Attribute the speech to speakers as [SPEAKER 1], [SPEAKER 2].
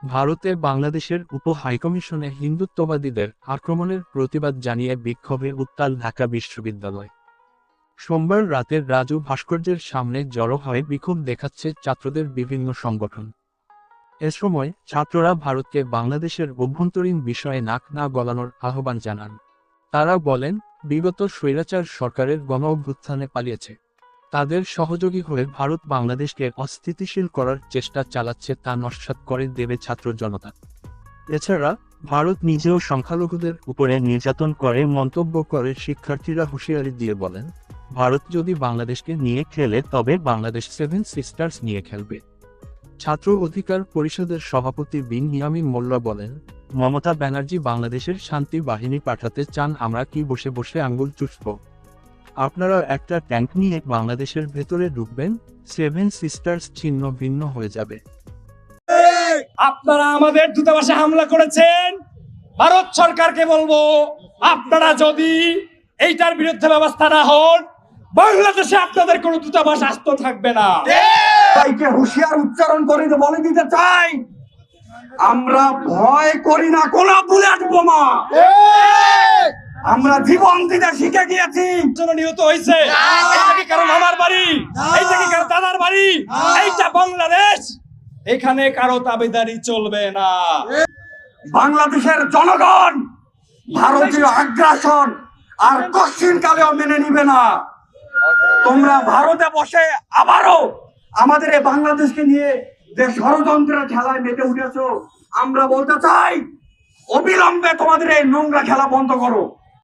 [SPEAKER 1] ভারতে বাংলাদেশের উপ হাইকমিশনে হিন্দুত্ববাদীদের আক্রমণের প্রতিবাদ জানিয়ে বিক্ষোভে উত্তাল ঢাকা বিশ্ববিদ্যালয়। সোমবার রাতের রাজু ভাস্কর্যের সামনে জড়ো হয়ে বিক্ষোভ দেখাচ্ছে ছাত্রদের বিভিন্ন সংগঠন। এ সময় ছাত্ররা ভারতকে বাংলাদেশের অভ্যন্তরীণ বিষয়ে নাক না গলানোর আহ্বান জানান। তারা বলেন, বিগত স্বৈরাচার সরকারের গণ-অভ্যুত্থানে পালিয়েছে তাদের সহযোগী হয়ে ভারত বাংলাদেশকে অস্থিতিশীল করার চেষ্টা চালাচ্ছে, তা নস্যাৎ করে দেবে ছাত্র জনতা। এছাড়া ভারত নিজেও সংখ্যালঘুদের উপরে নির্যাতন করে মন্তব্য করে শিক্ষার্থীরা হুঁশিয়ারি দিয়ে বলেন, ভারত যদি বাংলাদেশকে নিয়ে খেলে তবে বাংলাদেশ সেভেন সিস্টার্স নিয়ে খেলবে। ছাত্র অধিকার পরিষদের সভাপতি বিন ইয়ামিন মোল্লা বলেন, মমতা ব্যানার্জি বাংলাদেশের শান্তি বাহিনী পাঠাতে চান, আমরা কি বসে বসে আঙ্গুল চুষব? আপনারা একটা ট্যাঙ্ক নিয়ে বাংলাদেশের ভেতরে ঢুকবেন, সেভেন সিস্টার্স ছিন্ন ভিন্ন হয়ে যাবে।
[SPEAKER 2] আপনারা আমাদের দূতাবাসে হামলা করেছেন, ভারত সরকারকে বলবো, আপনারা যদি এইটার বিরুদ্ধে ব্যবস্থা না হন, বাংলাদেশে আপনাদের কোনো দূতাবাস আস্ত থাকবে না।
[SPEAKER 3] তাইকে হুঁশিয়ার উচ্চারণ করে বলে দিতে চাই, আমরা ভয় করি না কোন বুলেট বোমা। আমরা জীবন দিতে শিখে গিয়েছি।
[SPEAKER 2] নিহত হয়েছে, এইটা কি কারণ আমার বাড়ি, এইটা কি কারণ দাদার বাড়ি, এইটা বাংলাদেশ, এখানে কারো তাবেদারি চলবে না।
[SPEAKER 3] বাংলাদেশের জনগণ ভারতীয় আগ্রাসন আর কঠিন কালেও মেনে নিবে না। তোমরা ভারতে বসে আবারও আমাদের এই বাংলাদেশকে নিয়ে যে ষড়যন্ত্রের খেলায় মেতে উঠেছো, আমরা বলতে চাই অবিলম্বে তোমাদের এই নোংরা খেলা বন্ধ করো।